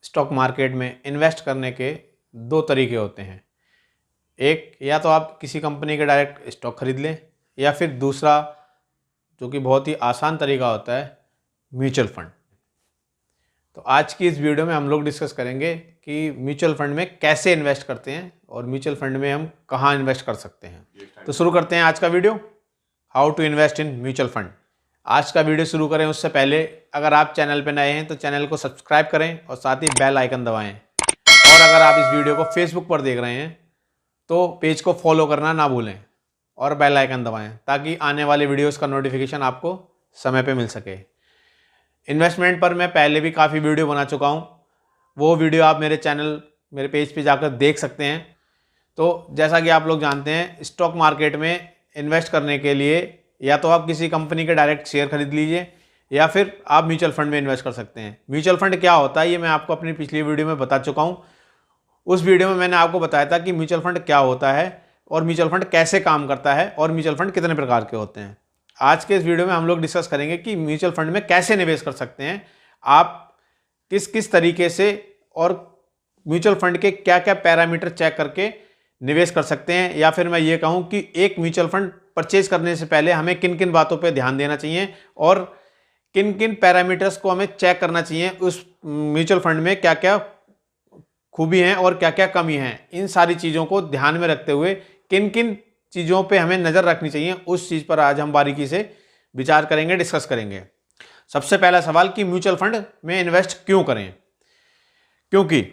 Stock market में invest करने के दो तरीके होते हैं। एक, या तो आप किसी कंपनी के डायरेक्ट स्टॉक खरीद लें, या फिर दूसरा जो कि बहुत ही आसान तरीका होता है, म्यूचुअल फंड। तो आज की इस वीडियो में हम लोग डिस्कस करेंगे कि म्यूचुअल फंड में कैसे इन्वेस्ट करते हैं और म्यूचुअल फंड में हम कहाँ इन्वेस्ट कर सकते हैं। तो शुरू करते हैं आज का video, how to invest in mutual fund. आज का वीडियो शुरू करें उससे पहले अगर आप चैनल पर नए हैं तो चैनल को सब्सक्राइब करें और साथ ही बेल आइकन दबाएं। और अगर आप इस वीडियो को फेसबुक पर देख रहे हैं तो पेज को फॉलो करना ना भूलें और बेल आइकन दबाएं ताकि आने वाले वीडियोस का नोटिफिकेशन आपको समय पे मिल सके। इन्वेस्टमेंट पर मैं पहले भी काफ़ी वीडियो बना चुका हूँ, वो वीडियो आप मेरे पेज पे जाकर देख सकते हैं। तो जैसा कि आप लोग जानते हैं, स्टॉक मार्केट में इन्वेस्ट करने के लिए या तो आप किसी कंपनी के डायरेक्ट शेयर खरीद लीजिए या फिर आप म्यूचुअल फंड में इन्वेस्ट कर सकते हैं। म्यूचुअल फंड क्या होता है ये मैं आपको अपनी पिछली वीडियो में बता चुका हूँ। उस वीडियो में मैंने आपको बताया था कि म्यूचुअल फंड क्या होता है और म्यूचुअल फंड कैसे काम करता है और म्यूचुअल फंड कितने प्रकार के होते हैं। आज के इस वीडियो में हम लोग डिस्कस करेंगे कि म्यूचुअल फंड में कैसे निवेश कर सकते हैं, आप किस किस तरीके से और म्यूचुअल फंड के क्या क्या पैरामीटर चेक करके निवेश कर सकते हैं, या फिर मैं ये कहूँ कि एक म्यूचुअल फंड परचेज करने से पहले हमें किन किन बातों पर ध्यान देना चाहिए और किन किन पैरामीटर्स को हमें चेक करना चाहिए, उस म्यूचुअल फंड में क्या क्या खूबी हैं और क्या क्या कमी हैं। इन सारी चीज़ों को ध्यान में रखते हुए किन किन चीज़ों पे हमें नज़र रखनी चाहिए, उस चीज़ पर आज हम बारीकी से विचार करेंगे, डिस्कस करेंगे। सबसे पहला सवाल कि म्यूचुअल फंड में इन्वेस्ट क्यों करें। क्योंकि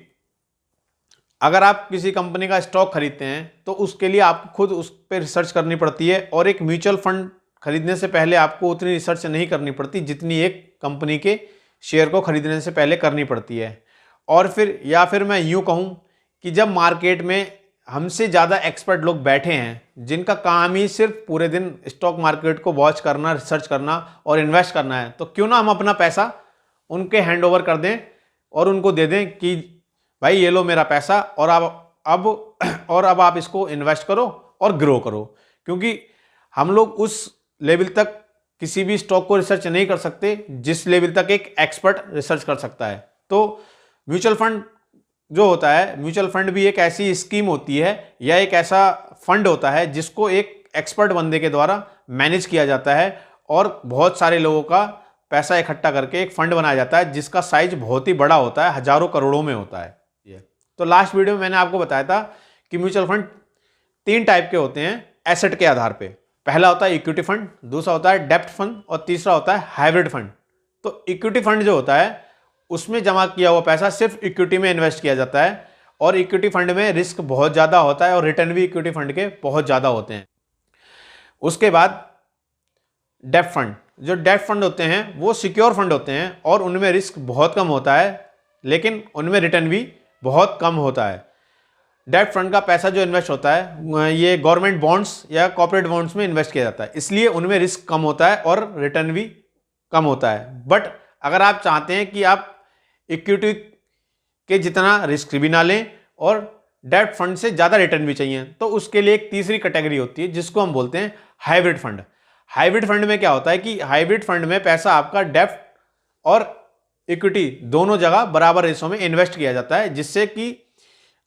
अगर आप किसी कंपनी का स्टॉक खरीदते हैं तो उसके लिए आपको खुद उस पर रिसर्च करनी पड़ती है, और एक म्यूचुअल फंड खरीदने से पहले आपको उतनी रिसर्च नहीं करनी पड़ती जितनी एक कंपनी के शेयर को खरीदने से पहले करनी पड़ती है। और फिर या फिर मैं यूँ कहूँ कि जब मार्केट में हमसे ज़्यादा एक्सपर्ट लोग बैठे हैं जिनका काम ही सिर्फ पूरे दिन स्टॉक मार्केट को वॉच करना, रिसर्च करना और इन्वेस्ट करना है, तो क्यों ना हम अपना पैसा उनके हैंड ओवर कर दें और उनको दे दें कि भाई ये लो मेरा पैसा और अब आप इसको इन्वेस्ट करो और ग्रो करो। क्योंकि हम लोग उस लेवल तक किसी भी स्टॉक को रिसर्च नहीं कर सकते जिस लेवल तक एक एक्सपर्ट रिसर्च कर सकता है। तो म्यूचुअल फंड जो होता है, म्यूचुअल फंड भी एक ऐसी स्कीम होती है या एक ऐसा फंड होता है जिसको एक एक्सपर्ट बंदे के द्वारा मैनेज किया जाता है और बहुत सारे लोगों का पैसा इकट्ठा करके एक फंड बनाया जाता है जिसका साइज बहुत ही बड़ा होता है, हजारों करोड़ों में होता है। तो लास्ट वीडियो में मैंने आपको बताया था कि म्यूचुअल फंड 3 टाइप के होते हैं एसेट के आधार पे। पहला होता है इक्विटी फंड, दूसरा होता है डेब्ट फंड और तीसरा होता है हाइब्रिड फंड। तो इक्विटी फंड जो होता है उसमें जमा किया हुआ पैसा सिर्फ इक्विटी में इन्वेस्ट किया जाता है, और इक्विटी फंड में रिस्क बहुत ज़्यादा होता है और रिटर्न भी इक्विटी फंड के बहुत ज़्यादा होते हैं। उसके बाद डेब्ट फंड, जो डेब्ट फंड होते हैं वो सिक्योर फंड होते हैं और उनमें रिस्क बहुत कम होता है लेकिन उनमें रिटर्न भी बहुत कम होता है। डेब्ट फंड का पैसा जो इन्वेस्ट होता है ये गवर्नमेंट बॉन्ड्स या कॉर्पोरेट बॉन्ड्स में इन्वेस्ट किया जाता है, इसलिए उनमें रिस्क कम होता है और रिटर्न भी कम होता है। बट अगर आप चाहते हैं कि आप इक्विटी के जितना रिस्क भी ना लें और डेब्ट फंड से ज़्यादा रिटर्न भी चाहिए, तो उसके लिए एक तीसरी कैटेगरी होती है जिसको हम बोलते हैं हाइब्रिड फंड। हाइब्रिड फंड में क्या होता है कि हाइब्रिड फंड में पैसा आपका डेब्ट और इक्विटी दोनों जगह बराबर रेशो में इन्वेस्ट किया जाता है, जिससे कि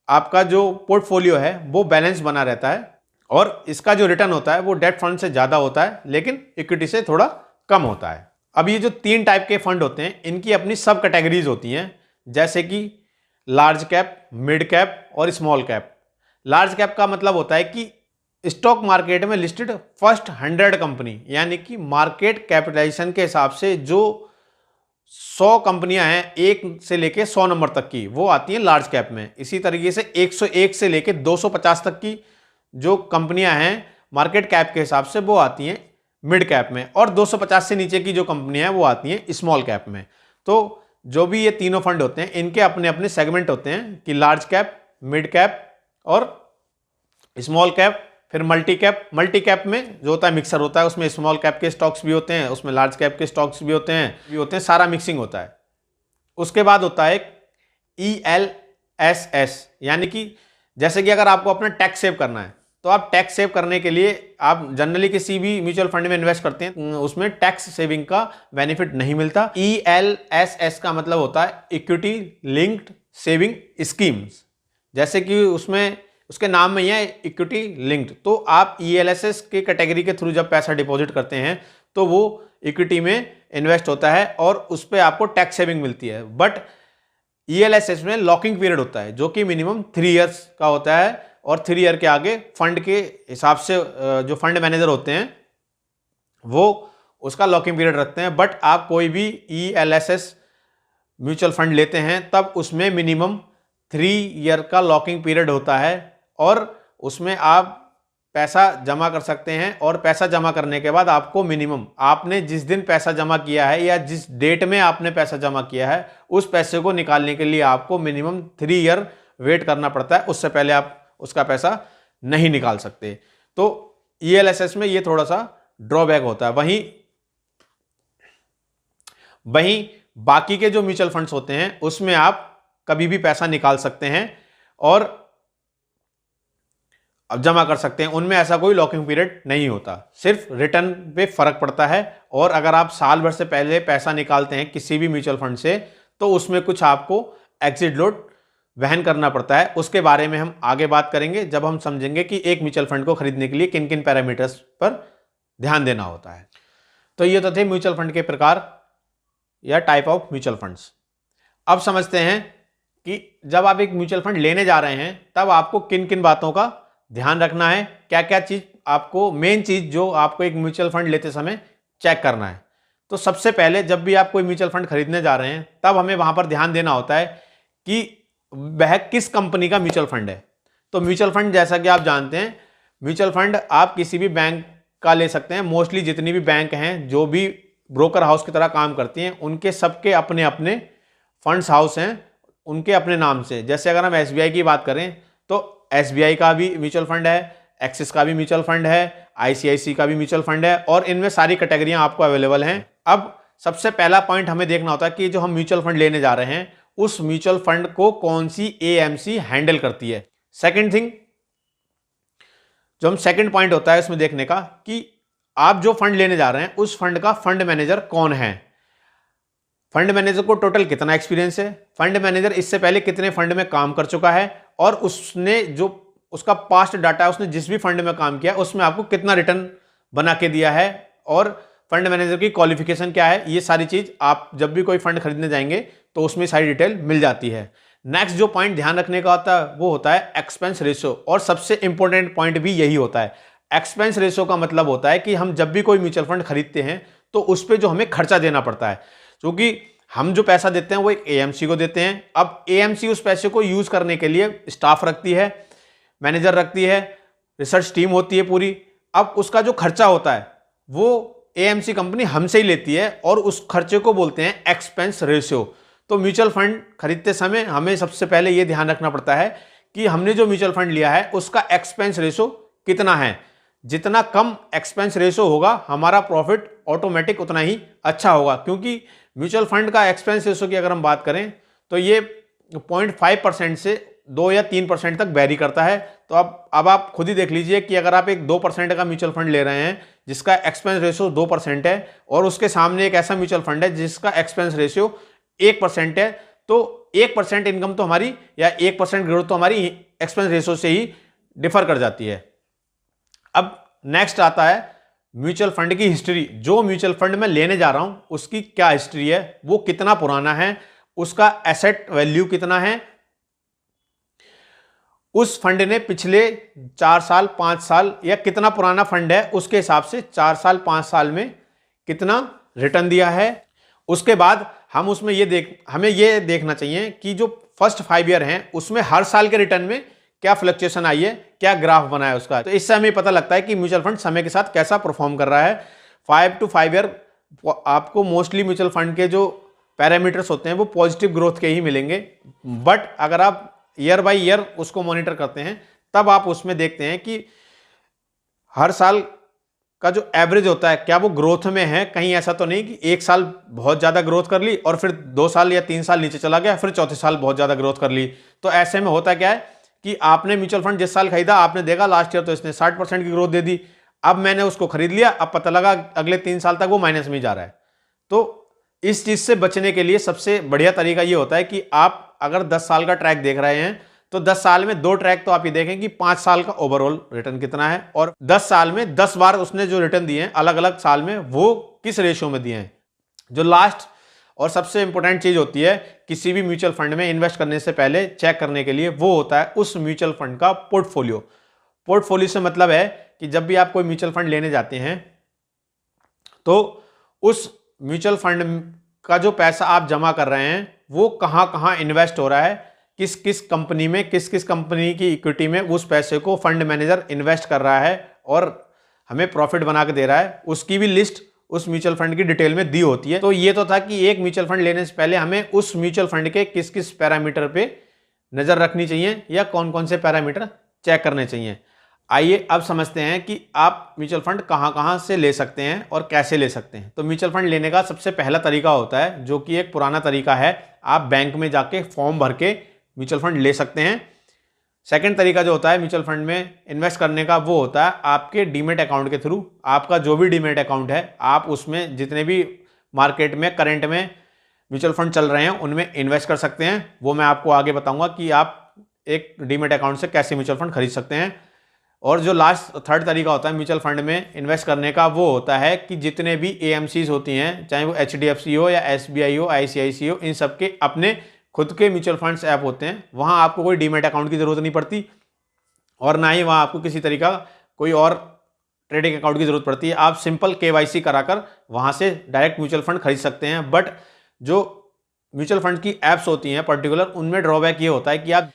आपका जो पोर्टफोलियो है वो बैलेंस बना रहता है और इसका जो रिटर्न होता है वो डेब्ट फंड से ज़्यादा होता है लेकिन इक्विटी से थोड़ा कम होता है। अब ये जो 3 टाइप के फंड होते हैं इनकी अपनी सब कैटेगरीज होती हैं, जैसे कि लार्ज कैप, मिड कैप और स्मॉल कैप। लार्ज कैप का मतलब होता है कि स्टॉक मार्केट में लिस्टेड फर्स्ट 100 कंपनी, यानी कि मार्केट कैपिटलाइजेशन के हिसाब से जो 100 कंपनियां हैं 1 से लेके 100 नंबर तक की, वो आती हैं लार्ज कैप में। इसी तरीके से 101 से लेके 250 तक की जो कंपनियां हैं मार्केट कैप के हिसाब से वो आती हैं मिड कैप में, और 250 से नीचे की जो कंपनियां हैं वो आती हैं स्मॉल कैप में। तो जो भी ये तीनों फंड होते हैं इनके अपने अपने सेगमेंट होते हैं कि लार्ज कैप, मिड कैप और स्मॉल कैप, फिर मल्टी कैप। मल्टी कैप में जो होता है मिक्सर होता है, उसमें स्मॉल कैप के स्टॉक्स भी होते हैं, उसमें लार्ज कैप के स्टॉक्स भी होते हैं, सारा मिक्सिंग होता है। उसके बाद होता है ELSS, यानी कि जैसे कि अगर आपको अपना टैक्स सेव करना है तो आप टैक्स सेव करने के लिए आप जनरली किसी भी म्यूचुअल फंड में इन्वेस्ट करते हैं, उसमें टैक्स सेविंग का बेनिफिट नहीं मिलता। ELSS का मतलब होता है इक्विटी लिंक्ड सेविंग स्कीम्स, जैसे कि उसमें उसके नाम में ही है इक्विटी लिंक्ड। तो आप ELSS के कैटेगरी के थ्रू जब पैसा डिपॉजिट करते हैं तो वो इक्विटी में इन्वेस्ट होता है और उस पर आपको टैक्स सेविंग मिलती है। बट ELSS में लॉकिंग पीरियड होता है जो कि मिनिमम 3 इयर्स का होता है, और 3 ईयर के आगे फंड के हिसाब से जो फंड मैनेजर होते हैं वो उसका लॉकिंग पीरियड रखते हैं। बट आप कोई भी ELSS म्यूचुअल फंड लेते हैं तब उसमें मिनिमम 3 ईयर का लॉकिंग पीरियड होता है, और उसमें आप पैसा जमा कर सकते हैं। और पैसा जमा करने के बाद आपको मिनिमम, आपने जिस दिन पैसा जमा किया है या जिस डेट में आपने पैसा जमा किया है उस पैसे को निकालने के लिए आपको मिनिमम 3 ईयर वेट करना पड़ता है, उससे पहले आप उसका पैसा नहीं निकाल सकते। तो ELSS में ये थोड़ा सा ड्रॉबैक होता है। वहीं बाकी के जो म्यूचुअल फंड्स होते हैं उसमें आप कभी भी पैसा निकाल सकते हैं और अब जमा कर सकते हैं, उनमें ऐसा कोई लॉकिंग पीरियड नहीं होता, सिर्फ रिटर्न पे फर्क पड़ता है। और अगर आप साल भर से पहले पैसा निकालते हैं किसी भी म्यूचुअल फंड से तो उसमें कुछ आपको एग्जिट लोड वहन करना पड़ता है। उसके बारे में हम आगे बात करेंगे जब हम समझेंगे कि एक म्यूचुअल फंड को खरीदने के लिए किन किन पैरामीटर्स पर ध्यान देना होता है। तो ये तो थे म्यूचुअल फंड के प्रकार या टाइप ऑफ म्यूचुअल फंड्स। अब समझते हैं कि जब आप एक म्यूचुअल फंड लेने जा रहे हैं तब आपको किन किन बातों का ध्यान रखना है, क्या क्या चीज आपको, मेन चीज जो आपको एक म्यूचुअल फंड लेते समय चेक करना है। तो सबसे पहले जब भी आप कोई म्यूचुअल फंड खरीदने जा रहे हैं तब हमें वहां पर ध्यान देना होता है कि वह किस कंपनी का म्यूचुअल फंड है। तो म्यूचुअल फंड जैसा कि आप जानते हैं, म्यूचुअल फंड आप किसी भी बैंक का ले सकते हैं। मोस्टली जितनी भी बैंक हैं जो भी ब्रोकर हाउस की तरह काम करती हैं उनके सबके अपने अपने फंड्स हाउस हैं, उनके अपने नाम से। जैसे अगर हम SBI की बात करें तो SBI का भी म्यूचुअल फंड है, एक्सिस का भी म्यूचुअल फंड है, ICICI का भी म्यूचुअल फंड है, और इनमें सारी कैटेगरियां आपको अवेलेबल हैं। अब सबसे पहला पॉइंट हमें देखना होता है कि जो हम म्यूचुअल फंड लेने जा रहे हैं उस म्यूचुअल फंड को कौन सी AMC हैंडल करती है। सेकंड थिंग जो हम सेकंड पॉइंट होता है उसमें देखने का कि आप जो फंड लेने जा रहे हैं उस फंड का फंड मैनेजर कौन है। फंड मैनेजर को टोटल कितना एक्सपीरियंस है, फंड मैनेजर इससे पहले कितने फंड में काम कर चुका है, और उसने जो उसका पास्ट डाटा है, उसने जिस भी फंड में काम किया उसमें आपको कितना रिटर्न बना के दिया है, और फंड मैनेजर की क्वालिफिकेशन क्या है। ये सारी चीज आप जब भी कोई फंड खरीदने जाएंगे तो उसमें सारी डिटेल मिल जाती है। नेक्स्ट जो पॉइंट ध्यान रखने का होता है वो होता है एक्सपेंस रेशियो, और सबसे इंपॉर्टेंट पॉइंट भी यही होता है। एक्सपेंस रेशियो का मतलब होता है कि हम जब भी कोई म्यूचुअल फंड खरीदते हैं तो उस पर जो हमें खर्चा देना पड़ता है, क्योंकि हम जो पैसा देते हैं वो एक AMC को देते हैं। अब AMC उस पैसे को यूज करने के लिए स्टाफ रखती है, मैनेजर रखती है, रिसर्च टीम होती है पूरी। अब उसका जो खर्चा होता है वो AMC कंपनी हमसे ही लेती है और उस खर्चे को बोलते हैं एक्सपेंस रेशियो। तो म्यूचुअल फंड खरीदते समय हमें सबसे पहले ये ध्यान रखना पड़ता है कि हमने जो म्यूचुअल फंड लिया है उसका एक्सपेंस रेशियो कितना है। जितना कम एक्सपेंस रेशियो होगा हमारा प्रॉफिट ऑटोमेटिक उतना ही अच्छा होगा, क्योंकि म्यूचुअल फंड का एक्सपेंस रेशियो की अगर हम बात करें तो ये 0.5% से 2 या 3% तक वेरी करता है। तो अब आप खुद ही देख लीजिए कि अगर आप एक 2% का म्यूचुअल फंड ले रहे हैं जिसका एक्सपेंस रेशियो 2% है, और उसके सामने एक ऐसा म्यूचुअल फंड है जिसका एक्सपेंस रेशियो 1% है, तो 1% इनकम तो हमारी या 1% ग्रोथ तो हमारी एक्सपेंस रेशियो से ही डिफर कर जाती है। अब नेक्स्ट आता है म्यूचुअल फंड की हिस्ट्री। जो म्यूचुअल फंड मैं लेने जा रहा हूं उसकी क्या हिस्ट्री है, वो कितना पुराना है, उसका एसेट वैल्यू कितना है, उस फंड ने पिछले 4 साल 5 साल या कितना पुराना फंड है उसके हिसाब से 4 साल 5 साल में कितना रिटर्न दिया है। उसके बाद हम उसमें हमें ये देखना चाहिए कि जो फर्स्ट 5 ईयर हैं उसमें हर साल के रिटर्न में क्या फ्लक्चुएशन आई है, क्या ग्राफ बना है उसका। तो इससे हमें पता लगता है कि म्यूचुअल फंड समय के साथ कैसा परफॉर्म कर रहा है। 5 to 5 ईयर आपको मोस्टली म्यूचुअल फंड के जो पैरामीटर्स होते हैं वो पॉजिटिव ग्रोथ के ही मिलेंगे, बट अगर आप ईयर बाय ईयर उसको मॉनिटर करते हैं तब आप उसमें देखते हैं कि हर साल का जो एवरेज होता है क्या वो ग्रोथ में है। कहीं ऐसा तो नहीं कि एक साल बहुत ज़्यादा ग्रोथ कर ली और फिर 2 साल या 3 साल नीचे चला गया, फिर चौथे साल बहुत ज़्यादा ग्रोथ कर ली। तो ऐसे में होता क्या है कि आपने म्यूचुअल फंड जिस साल खरीदा, आपने देखा लास्ट ईयर तो इसने 60% की ग्रोथ दे दी, अब मैंने उसको खरीद लिया, अब पता लगा अगले 3 साल तक वो माइनस में ही जा रहा है। तो इस चीज से बचने के लिए सबसे बढ़िया तरीका ये होता है कि आप अगर 10 साल का ट्रैक देख रहे हैं तो 10 साल में 2 ट्रैक तो आप ये देखें कि 5 साल का ओवरऑल रिटर्न कितना है, और 10 साल में 10 बार उसने जो रिटर्न दिए हैं अलग अलग साल में वो किस रेशियो में दिए हैं। जो लास्ट और सबसे इंपॉर्टेंट चीज होती है किसी भी म्यूचुअल फंड में इन्वेस्ट करने से पहले चेक करने के लिए, वो होता है उस म्यूचुअल फंड का पोर्टफोलियो। पोर्टफोलियो से मतलब है कि जब भी आप कोई म्यूचुअल फंड लेने जाते हैं तो उस म्यूचुअल फंड का जो पैसा आप जमा कर रहे हैं वो कहां कहां इन्वेस्ट हो रहा है, किस किस कंपनी में, किस किस कंपनी की इक्विटी में उस पैसे को फंड मैनेजर इन्वेस्ट कर रहा है और हमें प्रॉफिट बना के दे रहा है, उसकी भी लिस्ट उस म्यूचुअल फंड की डिटेल में दी होती है। तो ये तो था कि एक म्यूचुअल फंड लेने से पहले हमें उस म्यूचुअल फंड के किस किस पैरामीटर पे नजर रखनी चाहिए या कौन कौन से पैरामीटर चेक करने चाहिए। आइए अब समझते हैं कि आप म्यूचुअल फंड कहां कहां से ले सकते हैं और कैसे ले सकते हैं। तो म्यूचुअल फंड लेने का सबसे पहला तरीका होता है, जो कि एक पुराना तरीका है, आप बैंक में जाके फॉर्म भर के म्यूचुअल फंड ले सकते हैं। सेकंड तरीका जो होता है म्यूचुअल फंड में इन्वेस्ट करने का, वो होता है आपके डीमेट अकाउंट के थ्रू। आपका जो भी डीमेट अकाउंट है आप उसमें जितने भी मार्केट में करंट में म्यूचुअल फंड चल रहे हैं उनमें इन्वेस्ट कर सकते हैं। वो मैं आपको आगे बताऊंगा कि आप एक डीमेट अकाउंट से कैसे म्यूचुअल फंड खरीद सकते हैं। और जो लास्ट थर्ड तरीका होता है म्यूचुअल फंड में इन्वेस्ट करने का, वो होता है कि जितने भी एएमसीज होती हैं, चाहे वो एचडीएफसी हो या एसबीआई हो, आईसीआईसी हो, इन सब के अपने खुद के म्यूचुअल फंड्स ऐप होते हैं। वहां आपको कोई डीमेट अकाउंट की जरूरत नहीं पड़ती और ना ही वहां आपको किसी तरीका कोई और ट्रेडिंग अकाउंट की जरूरत पड़ती है। आप सिंपल केवाईसी कराकर वहां से डायरेक्ट म्यूचुअल फंड खरीद सकते हैं। बट जो म्यूचुअल फंड की एप्स होती हैं पर्टिकुलर, उनमें ड्रॉबैक ये होता है कि आप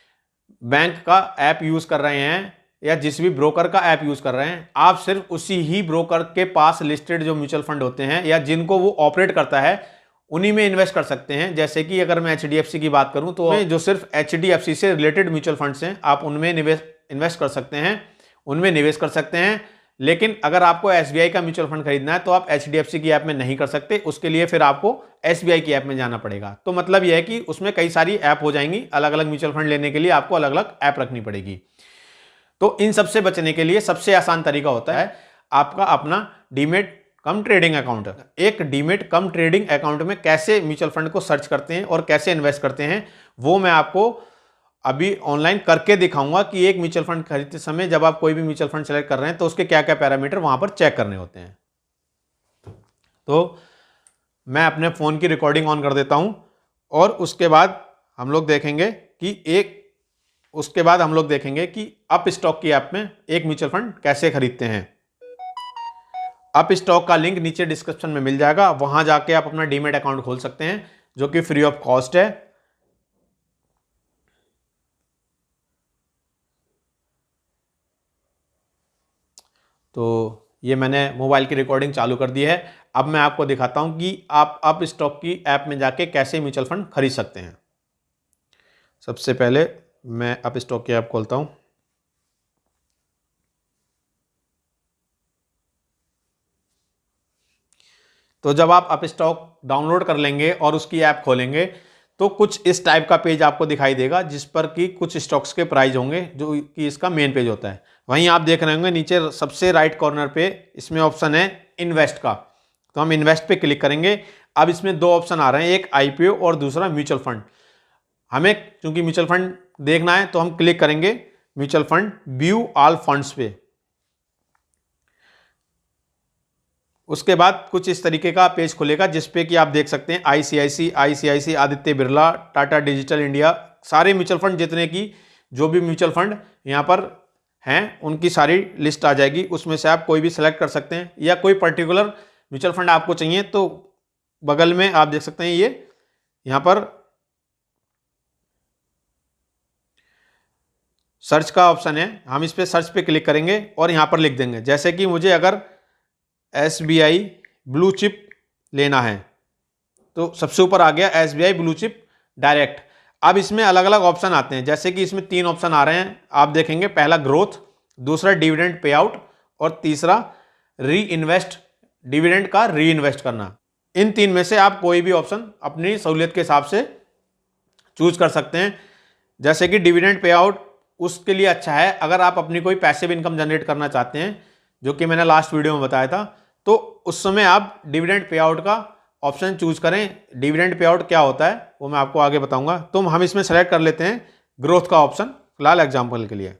बैंक का ऐप यूज कर रहे हैं या जिस भी ब्रोकर का ऐप यूज कर रहे हैं, आप सिर्फ उसी ही ब्रोकर के पास लिस्टेड जो म्यूचुअल फंड होते हैं या जिनको वो ऑपरेट करता है उन्हीं में इन्वेस्ट कर सकते हैं। जैसे कि अगर मैं एचडीएफसी की बात करूं तो जो सिर्फ एचडीएफसी से रिलेटेड म्यूचुअल फंड्स हैं आप उनमें इन्वेस्ट कर सकते हैं, उनमें निवेश कर सकते हैं। लेकिन अगर आपको एसबीआई का म्यूचुअल फंड खरीदना है तो आप एचडीएफसी की ऐप में नहीं कर सकते, उसके लिए फिर आपको एसबीआई की ऐप में जाना पड़ेगा। तो मतलब यह है कि उसमें कई सारी ऐप हो जाएंगी, अलग अलग म्यूचुअल फंड लेने के लिए आपको अलग अलग ऐप रखनी पड़ेगी। तो इन सबसे बचने के लिए सबसे आसान तरीका होता है आपका अपना डीमेट कम ट्रेडिंग अकाउंट। एक डीमेट कम ट्रेडिंग अकाउंट में कैसे म्यूचुअल फंड को सर्च करते हैं और कैसे इन्वेस्ट करते हैं वो मैं आपको अभी ऑनलाइन करके दिखाऊंगा कि एक म्यूचुअल फंड खरीदते समय जब आप कोई भी म्यूचुअल फंड सेलेक्ट कर रहे हैं तो उसके क्या क्या पैरामीटर वहां पर चेक करने होते हैं। तो मैं अपने फोन की रिकॉर्डिंग ऑन कर देता हूं और उसके बाद हम लोग देखेंगे कि अप स्टॉक की ऐप में एक म्यूचुअल फंड कैसे खरीदते हैं। अप स्टॉक का लिंक नीचे डिस्क्रिप्शन में मिल जाएगा, वहां जाके आप अपना डीमेट अकाउंट खोल सकते हैं जो कि फ्री ऑफ कॉस्ट है। तो ये मैंने मोबाइल की रिकॉर्डिंग चालू कर दी है। अब मैं आपको दिखाता हूं कि आप अप स्टॉक की ऐप में जाके कैसे म्यूचुअल फंड खरीद सकते हैं। सबसे पहले मैं अप स्टॉक की ऐप खोलता हूं। तो जब आप अप स्टॉक डाउनलोड कर लेंगे और उसकी ऐप खोलेंगे तो कुछ इस टाइप का पेज आपको दिखाई देगा जिस पर कि कुछ स्टॉक्स के प्राइस होंगे, जो कि इसका मेन पेज होता है। वहीं आप देख रहे होंगे नीचे सबसे राइट कॉर्नर पे इसमें ऑप्शन है इन्वेस्ट का, तो हम इन्वेस्ट पे क्लिक करेंगे। अब इसमें दो ऑप्शन आ रहे हैं, एक आईपीओ और दूसरा म्यूचुअल फंड। हमें चूंकि म्यूचुअल फंड देखना है तो हम क्लिक करेंगे mutual fund view all funds पे। उसके बाद कुछ इस तरीके का पेज खुलेगा जिसपे कि आप देख सकते हैं ICICI, Aditya Birla, Tata digital India, सारे म्यूचुअल फंड जितने की जो भी म्यूचुअल फंड यहाँ पर हैं उनकी सारी लिस्ट आ जाएगी। उसमें से आप कोई भी सिलेक्ट कर सकते हैं या कोई पर्टिकुलर म्यूचुअल फंड आपको चाहिए तो बगल में आप देख सकते हैं ये यहाँ पर सर्च का ऑप्शन है। हम इस पे सर्च पे क्लिक करेंगे और यहाँ पर लिख देंगे, जैसे कि मुझे अगर एसबीआई ब्लू चिप लेना है तो सबसे ऊपर आ गया एसबीआई ब्लू चिप डायरेक्ट। अब इसमें अलग अलग ऑप्शन आते हैं, जैसे कि इसमें 3 ऑप्शन आ रहे हैं, आप देखेंगे। पहला ग्रोथ, दूसरा डिविडेंड पे आउट और तीसरा री इन्वेस्ट, डिविडेंड का री इन्वेस्ट करना। इन 3 में से आप कोई भी ऑप्शन अपनी सहूलियत के हिसाब से चूज कर सकते हैं। जैसे कि डिविडेंड पे आउट उसके लिए अच्छा है। अगर आप अपनी कोई पैसिव इनकम जनरेट करना चाहते हैं, जो कि मैंने लास्ट वीडियो में बताया था, तो उस समय आप डिविडेंड पे आउट का ऑप्शन चूज करें। डिविडेंड पे आउट क्या होता है वो मैं आपको आगे बताऊंगा। तो हम इसमें सेलेक्ट कर लेते हैं ग्रोथ का ऑप्शन, फिलहाल एग्जाम्पल के लिए।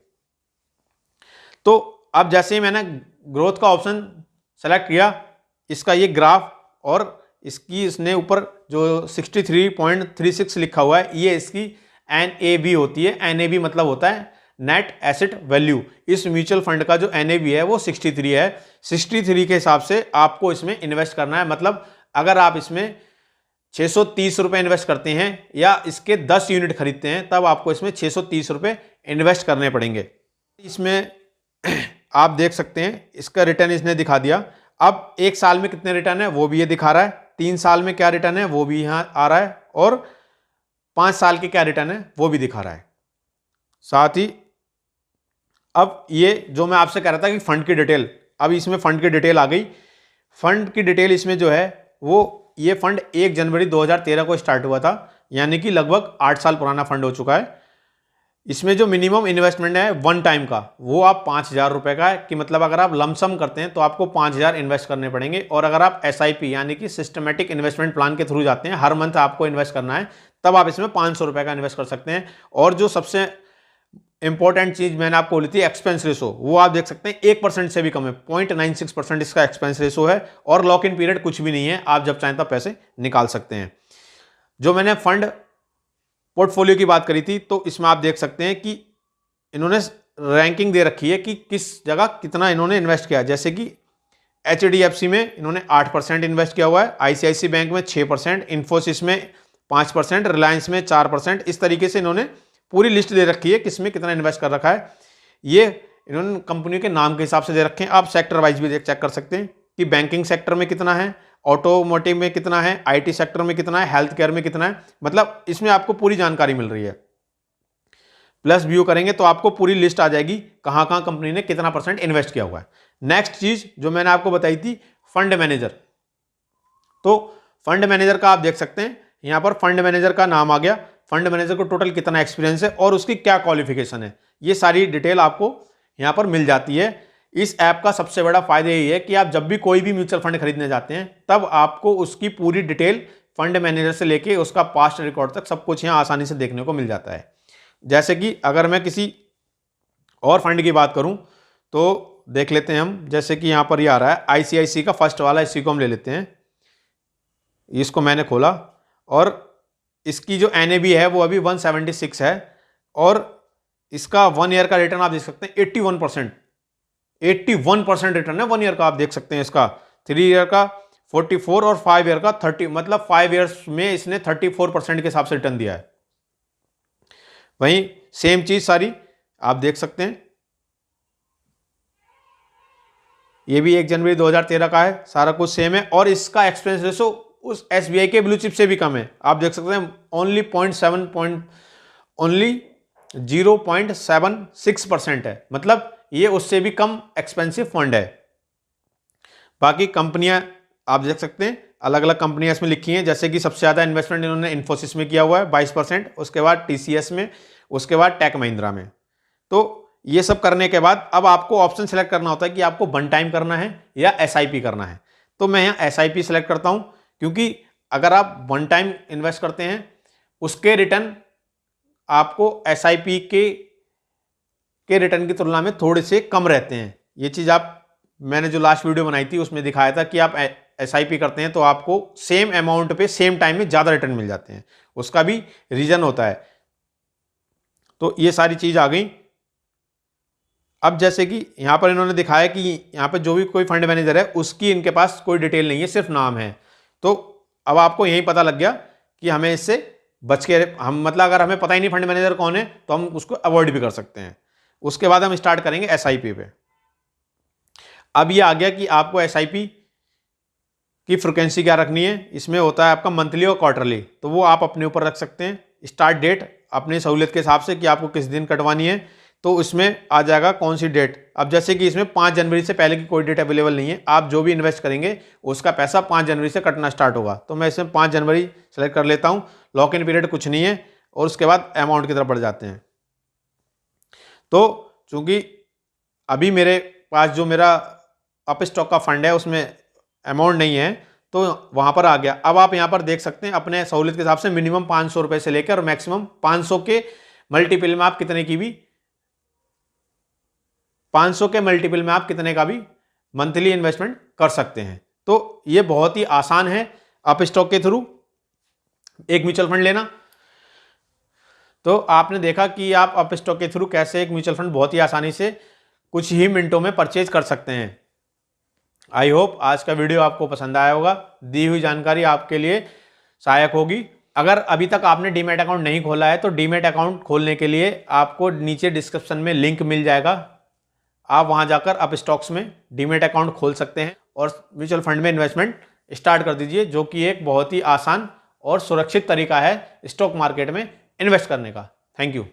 तो अब जैसे ही मैंने ग्रोथ का ऑप्शन सेलेक्ट किया, इसका ये ग्राफ और इसकी इसने ऊपर जो 63.36 लिखा हुआ है, ये इसकी NAV होती है। NAV मतलब होता है नेट एसेट वैल्यू। इस म्यूचुअल फंड का जो NAV है वो 63 है। 63 के हिसाब से आपको इसमें इन्वेस्ट करना है। मतलब अगर आप इसमें 630 रुपये इन्वेस्ट करते हैं या इसके 10 यूनिट खरीदते हैं, तब आपको इसमें 630 रुपये इन्वेस्ट करने पड़ेंगे। इसमें आप देख सकते हैं इसका रिटर्न इसने दिखा दिया। अब 1 साल में कितने रिटर्न है वो भी ये दिखा रहा है, 3 साल में क्या रिटर्न है वो भी यहाँ आ रहा है, और 5 साल के क्या रिटर्न है वो भी दिखा रहा है। साथ ही अब ये जो मैं आपसे कह रहा था कि फंड की डिटेल, अब इसमें फंड की डिटेल आ गई। फंड की डिटेल इसमें जो है वो, ये फंड 1 जनवरी 2013 को स्टार्ट हुआ था, यानी कि लगभग 8 साल पुराना फंड हो चुका है। इसमें जो मिनिमम इन्वेस्टमेंट है वन टाइम का, वो आप 5,000 रुपये का है, कि मतलब अगर आप लमसम करते हैं तो आपको 5,000 इन्वेस्ट करने पड़ेंगे। और अगर आप SIP यानी कि सिस्टमेटिक इन्वेस्टमेंट प्लान के थ्रू जाते हैं, हर मंथ आपको इन्वेस्ट करना है, तब आप इसमें 500 रुपये का इन्वेस्ट कर सकते हैं। और जो सबसे इंपॉर्टेंट चीज मैंने आपको बोली थी, एक्सपेंस रेशो, वो आप देख सकते हैं 1% से भी कम है, 0.96% इसका एक्सपेंस रेशो है। और लॉक इन पीरियड कुछ भी नहीं है, आप जब चाहें तब पैसे निकाल सकते हैं। जो मैंने फंड पोर्टफोलियो की बात करी थी, तो इसमें आप देख सकते हैं कि इन्होंने रैंकिंग दे रखी है कि किस जगह कितना इन्होंने इन्वेस्ट किया। जैसे कि HDFC में इन्होंने 8% इन्वेस्ट किया हुआ है, ICICI बैंक में 6%, इन्फोसिस में 5%, रिलायंस में 4%। इस तरीके से इन्होंने पूरी लिस्ट दे रखी है किसमें कितना इन्वेस्ट कर रखा है। ये इन्होंने कंपनी के नाम के हिसाब से दे रखे हैं। आप सेक्टर वाइज भी चेक कर सकते हैं कि बैंकिंग सेक्टर में कितना है, ऑटोमोटिव में कितना है, IT सेक्टर में कितना है, हेल्थ केयर में कितना है। मतलब इसमें आपको पूरी जानकारी मिल रही है। प्लस व्यू करेंगे तो आपको पूरी लिस्ट आ जाएगी कहां कहां कंपनी ने कितना % इन्वेस्ट किया हुआ है। नेक्स्ट चीज जो मैंने आपको बताई थी, फंड मैनेजर। तो फंड मैनेजर का आप देख सकते हैं यहां पर फंड मैनेजर का नाम आ गया, फंड मैनेजर को टोटल कितना एक्सपीरियंस है और उसकी क्या क्वालिफिकेशन है, ये सारी डिटेल आपको यहां पर मिल जाती है। इस ऐप का सबसे बड़ा फायदा यही है कि आप जब भी कोई भी म्यूचुअल फंड खरीदने जाते हैं, तब आपको उसकी पूरी डिटेल फंड मैनेजर से लेके उसका पास्ट रिकॉर्ड तक सब कुछ यहाँ आसानी से देखने को मिल जाता है। जैसे कि अगर मैं किसी और फंड की बात करूं तो देख लेते हैं हम। जैसे कि यहाँ पर ये आ रहा है ICICI का फर्स्ट वाला, इसी को हम ले लेते हैं। इसको मैंने खोला और इसकी जो NAV है वो अभी 176 है, और इसका 1 ईयर का रिटर्न आप देख सकते हैं 81% रिटर्न है 1 ईयर का। आप देख सकते हैं इसका 3 ईयर का 44 और 5 ईयर का 30, मतलब 5 ईयर्स में इसने 34% के हिसाब से रिटर्न दिया है। वहीं सेम चीज सारी आप देख सकते हैं, ये भी 1 जनवरी 2013 का है, सारा कुछ सेम है। और इसका एक्सपेंस रेशो उस SBI के ब्लू चिप से भी कम है। आप देख सकते हैं ओनली 0.76% है, मतलब ये उससे भी कम एक्सपेंसिव फंड है। बाकी कंपनियां आप देख सकते हैं अलग अलग कंपनियां इसमें लिखी हैं। जैसे कि सबसे ज़्यादा इन्वेस्टमेंट इन्होंने इन्फोसिस में किया हुआ है 22%, उसके बाद TCS में, उसके बाद टेक महिंद्रा में। तो ये सब करने के बाद अब आपको ऑप्शन सेलेक्ट करना होता है कि आपको वन टाइम करना है या SIP करना है। तो मैं यहाँ SIP सेलेक्ट करता हूँ, क्योंकि अगर आप वन टाइम इन्वेस्ट करते हैं उसके रिटर्न आपको SIP के रिटर्न की तुलना में थोड़े से कम रहते हैं। ये चीज़ मैंने जो लास्ट वीडियो बनाई थी उसमें दिखाया था कि आप SIP करते हैं तो आपको सेम अमाउंट पे सेम टाइम में ज़्यादा रिटर्न मिल जाते हैं, उसका भी रीज़न होता है। तो ये सारी चीज़ आ गई। अब जैसे कि यहाँ पर इन्होंने दिखाया कि यहाँ पर जो भी कोई फंड मैनेजर है उसकी इनके पास कोई डिटेल नहीं है, सिर्फ नाम है। तो अब आपको यही पता लग गया कि हमें इससे बच के, हम मतलब अगर हमें पता ही नहीं फंड मैनेजर कौन है तो हम उसको अवॉइड भी कर सकते हैं। उसके बाद हम स्टार्ट करेंगे SIP पे। अब ये आ गया कि आपको SIP की फ्रिक्वेंसी क्या रखनी है। इसमें होता है आपका मंथली और क्वार्टरली, तो वो आप अपने ऊपर रख सकते हैं। स्टार्ट डेट अपनी सहूलियत के हिसाब से कि आपको किस दिन कटवानी है, तो इसमें आ जाएगा कौन सी डेट। अब जैसे कि इसमें 5 जनवरी से पहले की कोई डेट अवेलेबल नहीं है, आप जो भी इन्वेस्ट करेंगे उसका पैसा 5 जनवरी से कटना स्टार्ट होगा। तो मैं इसमें 5 जनवरी सेलेक्ट कर लेता हूँ। लॉक इन पीरियड कुछ नहीं है, और उसके बाद अमाउंट की तरफ बढ़ जाते हैं। तो चूँकि अभी मेरे पास जो मेरा अप स्टॉक का फंड है उसमें अमाउंट नहीं है, तो वहाँ पर आ गया। अब आप यहाँ पर देख सकते हैं अपने सहूलियत के हिसाब से मिनिमम 500 रुपये से लेकर और मैक्सिमम 500 के मल्टीपल में आप कितने की भी 500 के मल्टीपल में आप कितने का भी मंथली इन्वेस्टमेंट कर सकते हैं। तो ये बहुत ही आसान है अप स्टॉक के थ्रू एक म्यूचुअल फंड लेना। तो आपने देखा कि आप अप स्टॉक के थ्रू कैसे एक म्यूचुअल फंड बहुत ही आसानी से कुछ ही मिनटों में परचेज कर सकते हैं। आई होप आज का वीडियो आपको पसंद आया होगा, दी हुई जानकारी आपके लिए सहायक होगी। अगर अभी तक आपने डीमैट अकाउंट नहीं खोला है तो डीमैट अकाउंट खोलने के लिए आपको नीचे डिस्क्रिप्शन में लिंक मिल जाएगा, आप वहां जाकर अप स्टॉक्स में डीमैट अकाउंट खोल सकते हैं और म्यूचुअल फंड में इन्वेस्टमेंट स्टार्ट कर दीजिए, जो कि एक बहुत ही आसान और सुरक्षित तरीका है स्टॉक मार्केट में इन्वेस्ट करने का। Thank you.